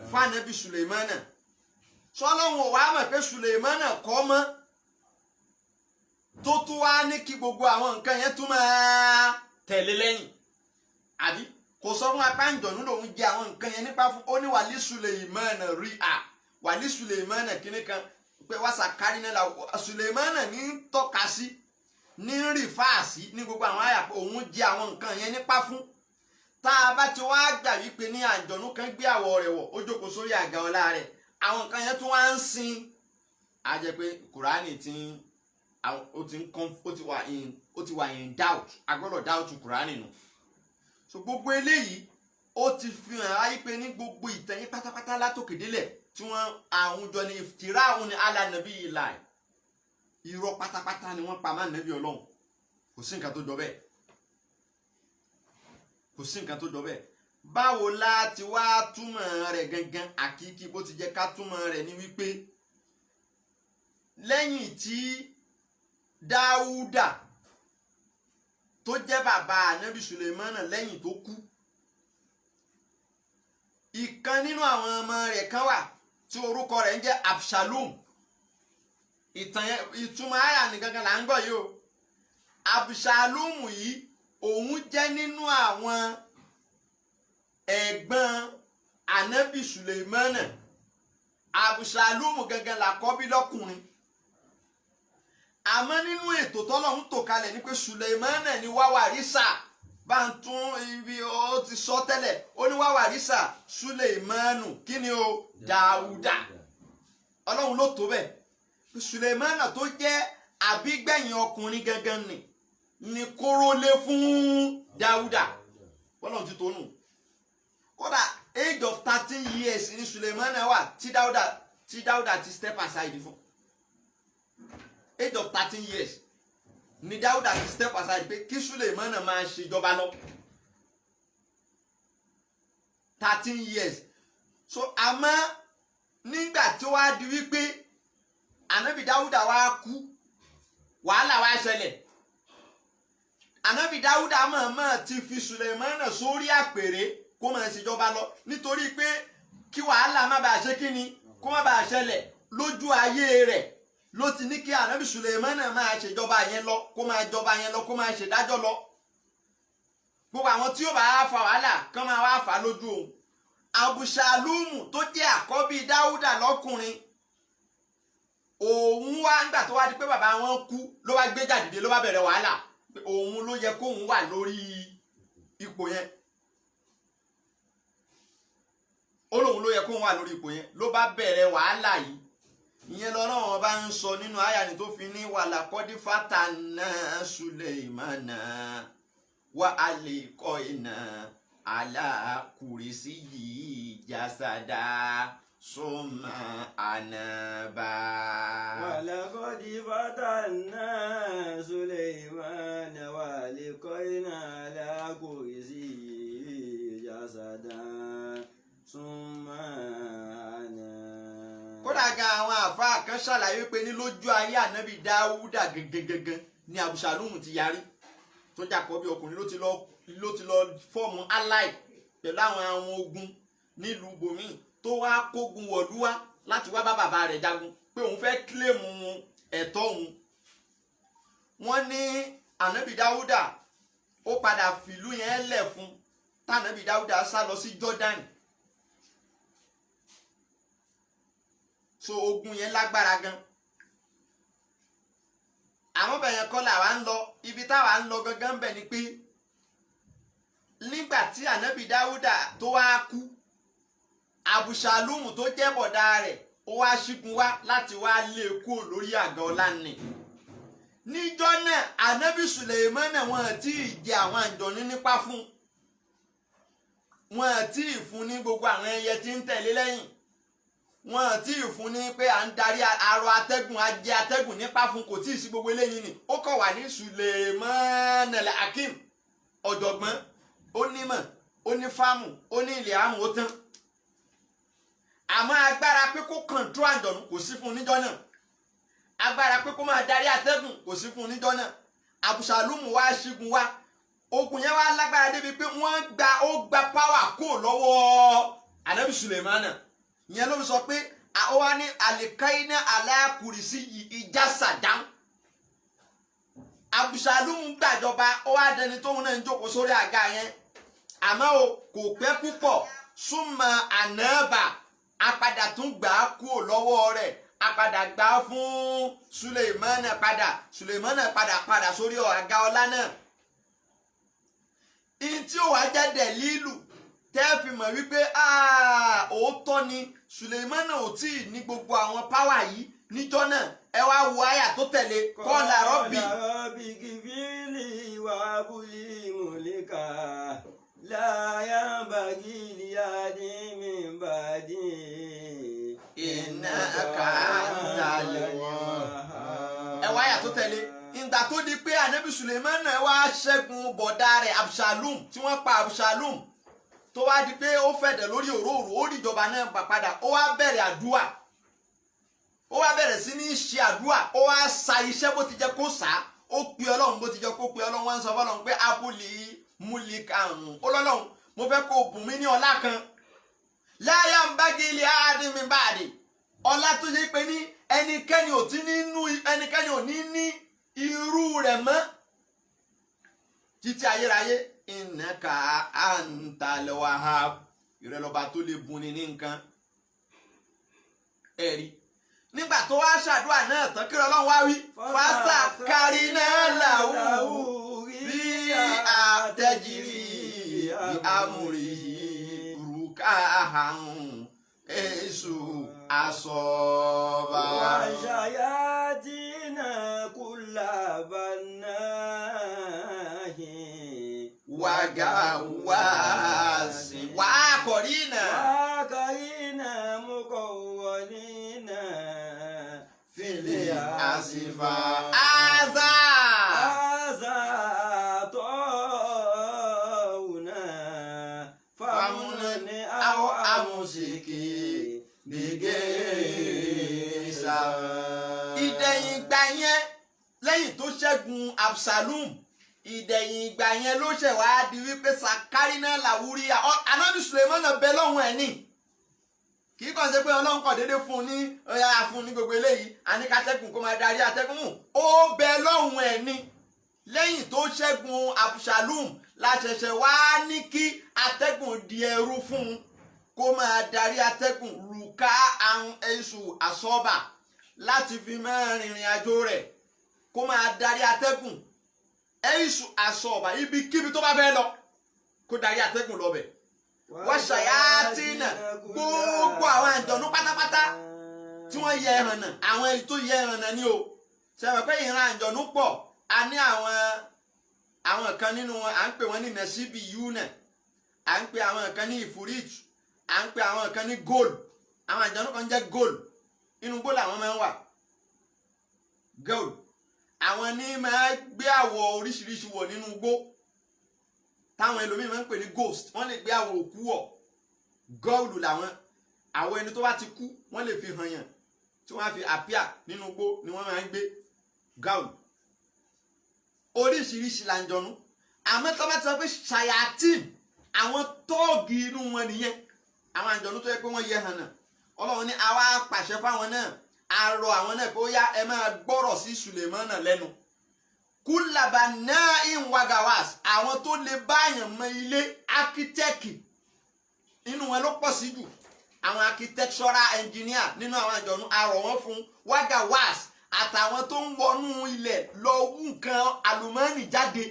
fún ànábì Sùlèmánà sọlọ́run ò wá mọ̀ pé Sùlèmánà kọ́ mọ́ tó tún wá ní kí gbogbo àwọn nǹkan yẹn tún máa tẹ̀lé lẹ́yìn àbí kò sọ fún apá àǹjọ̀nú lòun jẹ àwọn nǹkan yẹn nípa fún ó ní wàlí Sùlèmánà rí à wàlí Sùlèmánà kíní kan pé wàsà kárí náà la Sùlèmánà ní tọ́ka sí ní rìfáàsì ní gbogbo àwọn àyà pé òun jẹ àwọn nǹkan yẹn nípa fún tá a bá ti wá gbà wípé ní àǹjọ̀nú kan gbé àwọ̀ rẹ̀ wọ̀ ó jókòó sórí àga ọlá rẹ̀ àwọn nǹkan yẹn tún wá ń sin á jẹ́ pé Kùránì ó ti wà in doubt agbọ́dọ̀ doubt Kùránì nù so gbogbo eléyìí ó ti fi hàn ayé pé ní gbogbo ìtẹ̀yìn pátápátá látòkè délẹ̀ tí wọ́n àwùjọ ní ìfìtìrá òun ní alànàbí ìlà irọ́ pátápátá ni wọ́n pa má nàbí Ọlọ́run kò sí nǹkan tó jọ bẹ́ẹ̀ kò sí nǹkan tó jọ bẹ́ẹ̀ báwo láti wá túmọ̀ rẹ̀ gangan àkíkí bó ti jẹ́ ká túmọ̀ rẹ̀ ní wípé lẹ́yìn tí Dáúdà tó jẹ́ bàbá ànábì Sùlèmánà lẹ́yìn tó kú ìkan nínú àwọn ọmọ rẹ̀ kan wà tí orúkọ rẹ̀ ń jẹ́ Absalom ìtumọ̀ àyà nìkankan là ń gbọ́ yìí o Absalom yìí òun jẹ́ nínú àwọn ẹ̀gbọ́n ànábì Sùlèmánà Absalom gangan làkọ́bí lọ́kùnrin àmọ́ nínú ètò tọ́lọ́hún tò kalẹ̀ ní pé Sùlèmánà ni wáwàrísà bá ń tún ibi ó ti sọ tẹ́lẹ̀ ó ní wáwàrísà Sùlèmánù kí ni o Dáúdà Ọlọ́run ló tó bẹ́ẹ̀ Sùlèmánà tó jẹ́ àbígbẹ̀yìn ọkùnrin gangan ni kórólé fún Dáúdà Ọlọ́run ti tó nù kódà age of 13 years ní Sùlèmánà wà tí Dáúdà ti step aside fún age of 13 years ni Dáúdà ti step aside pé kí Sùlèmánà máa ṣèjọba lọ 13 years so àmọ́ nígbà tí wàá di wípé ànábì Dáúdà wá kú wàhálà wá ṣẹlẹ̀ ànábì Dáúdà mọ̀ọ́mọ̀ ti fi Sùlèmánà sórí àpèrè kó máa ṣèjọba lọ nítorí pé kí wàhálà má bàa ṣe kíni kó má bàa ṣẹlẹ̀ lójú ayé rẹ̀ ló ti ní kí ànábì Sùlèmánà máa ṣèjọba yẹn lọ kó máa jọba yẹn lọ kó máa ṣèdájọ́ lọ gbogbo àwọn tí ó bá fa wàhálà kán máa wá fà lójú òun Abùsálùmù tó jẹ́ àkọ́bí Dáúdà lọ́kùnrin òun wá nígbà tó wá di pé bàbá wọn kú ló wá gbé jàdìdé ló bá bẹ̀rẹ̀ wàhálà òun ló yẹ kóun wà lórí ipò yẹn ó lóun ló yẹ kóun wà lórí ipò yẹn ló bá bẹ̀rẹ̀ wàhálà yìí ìyẹn lọ́rọ̀ wọn bá ń sọ nínú àyà ni tó fi ní wàlàkọ́dí fátánà Sùlèmánà wà á lè kọ́ iná alákùrẹ́sì yìí jásádà ثم أنابا. ولقد فتنا سليمان وألقينا على كرسيه جسدا ثم أناب. kódà gan àwọn àfáà kan ṣàlàyé pé ní lójú ayé ànábì dáúdà gẹ́gẹ́gẹ́gẹ́ ni abusalomu ti yarí tó jàpọ̀ bí ọkùnrin ló ti lọ fọ́ọ̀mù alai pẹ̀lú àwọn ogun nílùú bòmíì tó wá kógun wọ̀lúwá láti wá bá bàbá rẹ̀ jagun pé òun fẹ́ kílèmù ẹ̀tọ́ òun. wọ́n ní ànábì dáúdà ó padà fìlú yẹn lẹ̀ fún tànábì dáúdà sá lọ sí Jordan. so ogun yẹn lágbára gan. àwọn bẹ̀yẹn kọ́ làwa ń lọ ibi táwa ń lọ gangan bẹ̀ ni pé nígbà tí ànábì dáúdà tó wá kú abusalomu tó jẹ́ bọ̀dá rẹ̀ ó wá ṣígun wá láti wá lé e kúrò lórí àga ọlá ni. níjọ́ náà ànábì Sùlẹ̀mánà wọn àti ìjẹ àwọn àjọní nípa fún wọn àti ìfún ní gbogbo àwọn ẹyẹ tí ń tẹ̀lé lẹ́yìn wọn àti ìfún ní pé à ń darí arọ atẹ́gùn ajé atẹ́gùn nípa fún kò tí ì sí gbogbo eléyìí ni ó kọ̀ wá ní Sùlẹ̀mánà al-Hakim ọ̀jọ̀gbọ́n onímọ̀ onífàmù oní ilẹ̀ àmù ó tán. àmọ́ agbára pé kó kọ̀ǹtró àjọ̀nù kò sí fún níjọ́ náà agbára pé kó máa darí atẹ́gùn kò sí fún níjọ́ náà. abusalomu wá ṣígun wá ogun yẹn wá lágbára débi pé ó gba páwà kó lọ́wọ́ ànábì Sùlẹ̀mánà. ìyẹn ló fi sọ pé ó wá ní àlìkáínà aláàkùrìsí ìjà sàdán. abusalomu gbàjọba ó wá dẹni tóun náà ń jókòó sórí àga yẹn àmọ́ kò pẹ́ púpọ̀ súnmọ́ ànábà apadà tún gbà á kúrò lọ́wọ́ rẹ̀ apadà gbà á fún Sùlẹ̀mánà padà sórí àga ọlá náà. ìyẹn tí ó wá jáde lílù tẹ́ fi mọ̀ wípé òótọ́ ni Sùlẹ̀mánà ò tí ì ní gbogbo àwọn páwà yìí níjọ́ náà. ẹ wá wo àyà tó tẹ̀lé kọ́lá rọ́bì. gífìlì wà bùlì mùlíkà láyà bàgì líyàdí mi bàdí. iná kàńtà lè wọ́n. ẹ wá àyà tó tẹ̀lé ìgbà tó di pé ànábì Sùlẹ̀mánà wá ṣẹ́gun bọ̀dá rẹ̀ Absalom tí wọ́n pa Absalom tó wá di pé ó fẹ̀dẹ̀ lórí òróòrò ó dìjọba náà padà ó wá bẹ̀rẹ̀ àdúrà ó wá bẹ̀rẹ̀ sí ní ṣe àdúrà ó wá sa iṣẹ́ bó ti jẹ́ kó sá ó pe ọlọ́run bó ti jẹ́ kó pe ọlọ́run wá ń sọ fọlọ́run pé abúlé múlíkà ó lọ́lọ́run mo fẹ́ kó bùn mí ní ọlá kan láyà ń bá gílé áádín mi báàdì ọlá tó ṣe pé ní ẹnikẹ́ni ò ní ní irú rẹ̀ mọ́ títí ayérayé innaka antal wahhab ìrẹ́lọ́ba tó lè bunni ní nǹkan ẹ̀rí. nígbà tó wá ṣàdúrà náà tán kí Ọlọ́run wá wí fásitì kárí náà làwù bí àtẹ̀jìrì bí amúrí rúkà àhàn èṣù àsọ̀bà. wàṣàyà tí náà kúlà bá náà wàgàwàsì wàkọ̀rínà. wàkọ̀rínà mukọ̀wọ̀nínà fìlẹ̀ àsìfà. àzà. tọ́wùnà fàmúnà ní àwọn àmúṣìkì nìgẹ̀ sá. ìdẹ̀yìn ìgbà yẹn lẹ́yìn tó ṣẹ́gun Absalom ìdẹ̀yìn ìgbà yẹn ló ṣẹ̀ wá di wípé Sakarina làwúrí ànábì Sùlẹ̀mánà bẹ lọ́hùn ẹ̀ ní kì í kàn ṣe pé ọlọ́run kàn déédéé fún un ní fún un ní gbogbo eléyìí àníkàtẹ́gùn kó máa darí atẹ́gùn mú ó bẹ lọ́hùn ẹ̀ ní lẹ́yìn tó ṣẹ́gun Absalom la ṣẹ̀ṣẹ̀ wá ní kí atẹ́gùn di ẹrú fún un kó máa darí atẹ́gùn rùkà àwọn èṣù àsọ́bà láti fi máa rìnrìn àjò rẹ̀ kó máa darí atẹ́gùn èṣù àsọ̀bà ibikíbi tó bá fẹ́ lọ kó darí atẹ́gùn lọ bẹ̀. wọ́n ṣàyàtìnà gbogbo àwọn àjọ̀nú pátápátá tí wọ́n yẹ ẹ̀hàn náà àwọn èyí tó yẹ ẹ̀hàn náà ni o ṣàbẹ̀ pé ìran àjọ̀nú pọ̀ a ní àwọn kan nínú wọn à ń pè wọ́n ní nasibi yuna à ń pè àwọn kan ní ìfúrìjù à ń pè àwọn kan ní gold àwọn àjọ̀nú kan jẹ́ gold inú gold làwọn máa ń wà gold àwọn ní máa gbé àwọ̀ oríṣiríṣi wọ̀ nínú igbó táwọn ẹlòmíín máa ń pè ní ghost wọ́n lè gbé àwọ̀ òkú wọ̀ gold làwọn àwọn ẹni tó bá ti kú wọ́n lè fi hàn yàn tí wọ́n á fi appear nínú igbó ni wọ́n máa ń gbé gold oríṣiríṣi làǹjọ̀nú àmọ́ tó bá ti sọ pé ṣayatin àwọn tóògì inú wọn nìyẹn àwọn àǹjọ̀nú tó yẹ pé wọ́n yẹ hàn náà ọlọ́run ní àwa pàṣẹ fáwọn náà a rọ àwọn náà pé ó yá ẹ máa gbọ́rọ̀ sí Sùlẹ̀mánà lẹ́nu kúlàbà náà ìwàgàwàs àwọn tó lè báyàn mọ ilé ákítẹ́kì nínú wọn ló pọ̀ sí jù àwọn architectural engineer nínú àwọn àǹjọ̀nú a rọ̀ wọ́n fún wàgàwàs àtàwọn tó ń wọnú ilẹ̀ lọ wú nǹkan àlùmọ́ọ́nì jáde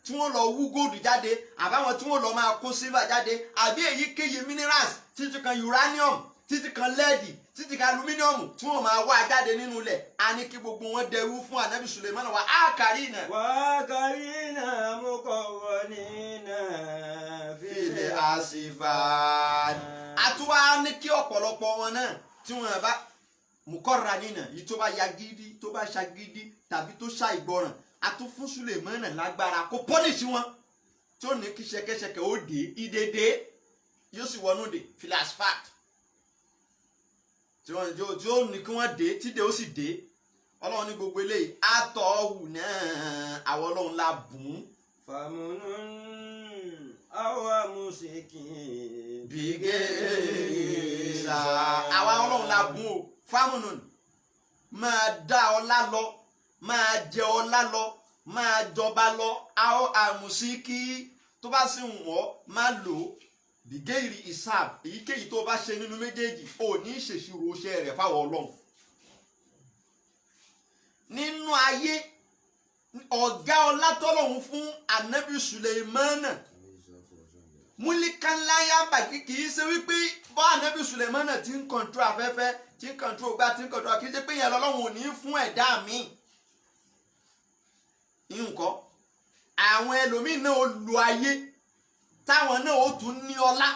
tí wọ́n lọ wú góòdù jáde àbáwọn tí wọ́n lọ máa kó sílvà jáde àbí èyíkéyìí minerals títí kan uranium títí kan lẹ́ẹ̀dì títí kan alumíníọ̀mù tí wọ́n máa wá jáde nínú ilẹ̀ a ní kí gbogbo wọn dẹrú fún anabi Sùlẹ̀mánà wa ákàrínà. wà á kàrínà muqarranina fil asifad. àtúwá ní kí ọ̀pọ̀lọpọ̀ wọn náà tí wọ́n bá muqarranina yìí tó bá yagídí tó bá ṣagídí tàbí tó ṣàìgbọràn a tún fún Sùlẹ̀mánà lágbára kó pọ́nìṣì wọn tí ó ní kí ṣẹ̀kẹ̀ṣẹ̀kẹ̀ ó dé ìdèdè yóò sì wọnú dé filasfat tí ó ní kí wọ́n dé tíde ó sì dé ọlọ́run ní gbogbo eléyìí àtọ̀hù náà àwọn ọlọ́run la bùn. famunun awa musikin bìgẹ́sà àwa ọlọ́run la bùn o famunun máa dá ọlá lọ máa jẹ ọlá lọ máa jọba lọ àwọn àmùsíkí tó bá sì wọ́n máa lò ó bìgẹ́rì isab èyíkéyìí tó bá ṣe nínú méjèèjì ò ní ṣèṣirò iṣẹ́ rẹ̀ fáwọn ọlọ́run. nínú ayé ọ̀gá ọlá tọ́lọ́hún fún anabi Sùlẹ̀mánà múlíkànláyà bàgì kì í ṣe wípé bọ́ anabi Sùlẹ̀mánà ti ń kọ̀ntró afẹ́fẹ́ ti ń kọ̀ntró gbá ti ń kọ̀ntró kì í ṣe pé yẹn lọ́lọ́run ò ní fún ẹ̀dá mi. nǹkan àwọn ẹlòmíín náà ó lu ayé táwọn náà ó tún ní ọlá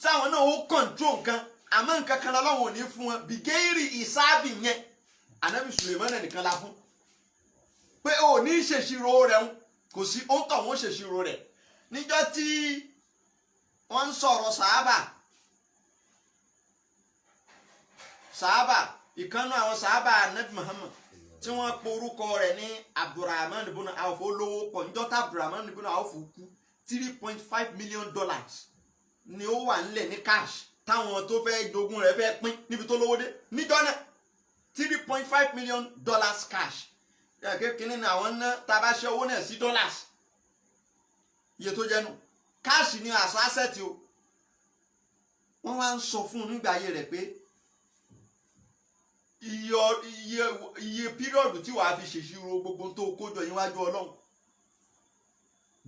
táwọn náà ó kọ̀ntró nǹkan àmọ́ nǹkan kan lọ́lọ́run ò ní fún wọn bìgẹ́rì ìsáàbì yẹn anabi Sùlẹ̀mánà nìkan la fún pé o ní ṣèṣirò rẹ̀ kò sí ó ń tọ̀ wọ́n ṣèṣirò rẹ̀ níjọ́ tí wọ́n ń sọ̀rọ̀ sàábà ìkànnù àwọn sàábà anabi Muhammad tí wọ́n porúkọ rẹ̀ ní Abdurrahman ibn Awf olówó pọ̀ níjọ́ tá Abdurrahman ibn Awf kú $3.5 million ni ó wà nílẹ̀ ní cash táwọn tó fẹ́ jogún rẹ̀ fẹ́ pín níbi tó lówó dé níjọ́ náà $3.5 million cash kíni ni àwọn ná taba ṣe owó náà sí dollars iye tó jẹnu cash ni àṣọ asset o wọ́n wá ń sọ fún un nígbà ayé rẹ̀ pé iye píríọ̀dù tí wàá fi ṣèṣirò gbogbo tó kójọ níwájú Ọlọ́run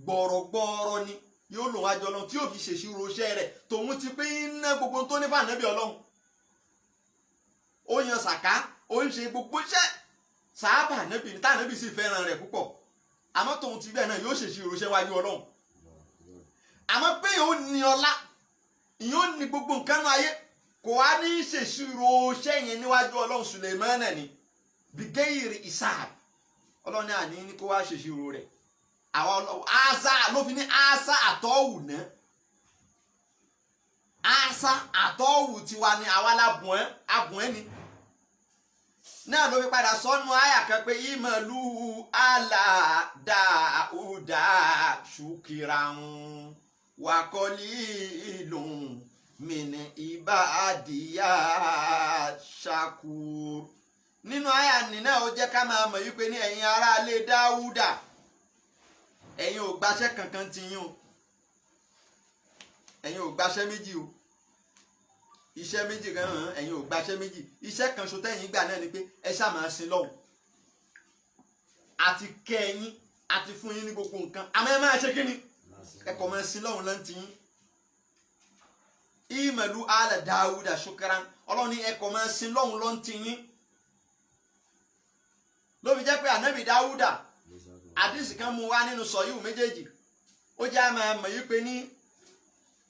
gbọ̀rọ̀gbọ̀rọ̀ ni yóò lò wájú Ọlọ́run tí yóò fi ṣèṣirò iṣẹ́ rẹ̀ tòun ti pé iná gbogbo tó ní fànàbí Ọlọ́run ó yan sàká ó ń ṣe gbogbo iṣẹ́ sàábà nẹ́bì ní tànẹ́bì sì fẹ́ràn rẹ̀ púpọ̀ àmọ́ tòun ti bẹ́ẹ̀ náà yóò ṣèṣirò iṣẹ́ wájú Ọlọ́run àmọ́ pé yóò ní ọlá yóò ní gbogbo nǹkan náà ayé kò wá ní ṣèṣirò iṣẹ́ yẹn níwájú Ọlọ́run Sùlẹ̀mánà ni bìgẹ́yìrì ìsáàb Ọlọ́run ní àní ní kó wá ṣèṣirò rẹ̀ àwọn Ọlọ́run àṣà ló fi ní àṣà àtọ́wù náà àṣà àtọ́wù tiwa ni àwa lábùn ẹ́ ni náà ló fi padà sọ́nù àyà kan pé ìmọ̀lú Dáúdà ṣùkìràn wàkọ́lì ìlùn mìíní ìbàdíyà ṣàkúr. nínú àyà nínú ó jẹ́ ká máa mọ̀ wípé ní ẹ̀yin aráalé Dáúdà ẹ̀yin ò gbaṣẹ́ kankan ti yín o ẹ̀yin ò gbaṣẹ́ méjì o iṣẹ́ méjì kan hàn ẹ̀yin ò gbaṣẹ́ méjì iṣẹ́ kan ṣo tẹ́yìn gbà náà ni pé ẹ ṣáà máa sin lọ́hùn àti kẹ́ ẹ̀yin àti fún yín ní gbogbo nǹkan àmọ́ ẹ máa ṣe kí ni ẹ kọ̀ máa sin lọ́hùn lọ́n ti yín ìmọ̀lú ala Dáúdà ṣukran Ọlọ́run ní ẹ kọ̀ máa sin lọ́hùn lọ́n ti yín ló fi jẹ́ pé ànábì Dáúdà àdìsí kan mú wá nínú sọ̀yìí méjèèjì ó jẹ́ àmà mọ̀ yí pé ní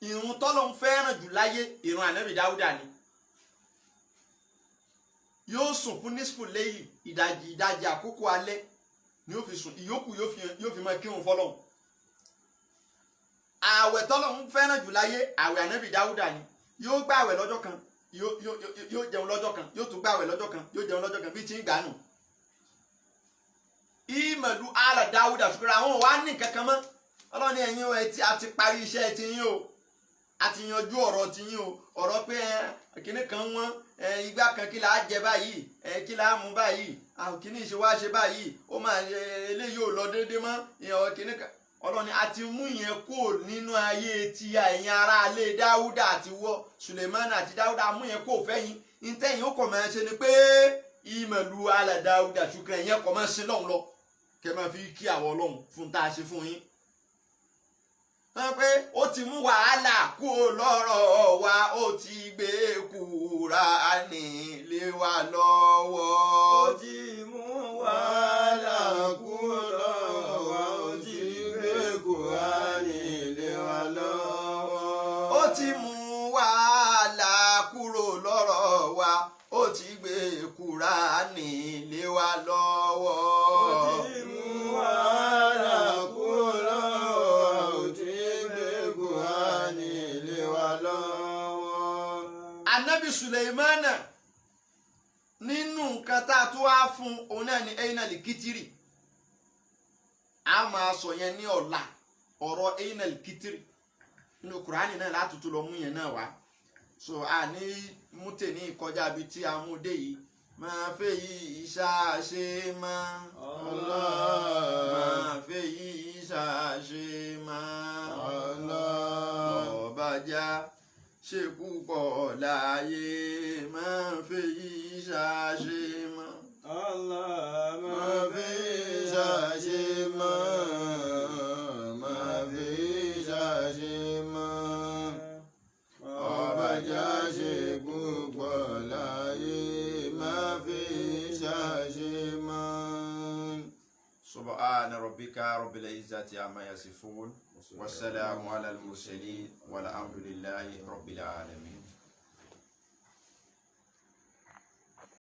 ìrun tọ́lọ́hun fẹ́ràn jù láyé ìrun ànábì Dáúdà ni yóò sùn fún nisfu lẹ́yìn ìdajì àkókò alẹ́ ni yóò fi sùn, ìyókù yóò fi máa kírun fọ́lọ́run. ààwẹ̀ tọ́lọ́run fẹ́ràn jù láyé ààwẹ̀ ànábì dáúdà ni. yóò gba ààwẹ̀ lọ́jọ́ kan yóò jẹun lọ́jọ́ kan, yóò tún gba ààwẹ̀ lọ́jọ́ kan yóò jẹun lọ́jọ́ kan bí tí ń gbà nù. ìmọ̀lú àlà dáúdà ṣùgbọ́n àwọn wà ní kankan mọ́. ọlọ́ni ẹ̀yin o a ti parí iṣẹ́ ti yín o, a ti yanjú ọ̀rọ̀ ti yín o. ọ̀rọ̀ pé kíní kan wọ́n igbá kan kí là á jẹ báyìí kí là á mú báyìí kíní ṣe wá ṣe báyìí ó máa eléyìí ò lọ déédéé mọ́ kíní kan. ọlọ́ni a ti mú yẹn kó nínú ayé ti ẹ̀yin ará alẹ́ dáúdà àti wọ́ Sulemana àti dáúdà mú yẹn kó fẹ́yìn. ntẹ́yìn ó kọ̀ máa ṣe ni pé ìmọ̀lú àlà dáúdà ṣùgbọ́n ẹ̀yìn kọ̀ máa ṣe lọ́hùn lọ kẹ́ máa fi kí àwọn ọlọ́run fún tá a ṣe fún yín. wọ́n pé ó ti mú wàhálà kúrò lọ́rọ̀ wa, ó ti gbé Kùránì lé wa lọ́wọ́. ó ti mú wàhálà kúrò lọ́rọ̀ wa, ó ti gbé Kùránì lé wa lọ́wọ́. ó ti mú wàhálà kúrò lọ́rọ̀ wa, ó ti gbé Kùránì lé wa lọ́wọ́. ó ti mú wàhálà kúrò lọ́rọ̀ wa, ó ti gbé Kùránì lé wa lọ́wọ́. Ànábì Suleimana nínú nǹkan tá a tó wá fún òun náà ni einal kitiri. a máa sọ yẹn ní ọ̀la ọ̀rọ̀ einal kitiri nínú Kùránì náà látútù lọ mú yẹn náà wá. so a ní mútè ní ìkọjá bíi tí a mú dé yìí. máa fẹ́ yìí ṣàṣe mọ́ Allah, máa fẹ́ yìí ṣàṣe mọ́ Allah, ọ̀bàjá ṣe púpọ̀ láyé máa fẹ́ yìí ṣàṣe mọ́. Allah, máa fi ṣàṣe mọ́, máa fi ṣàṣe mọ́. ọbàjá ṣe púpọ̀ láyé, máa fi ṣàṣe mọ́. subhana rabbika rabbil izzati amma yasifun wassalamu ala al-mursalin walhamdulillahi rabbil alamin.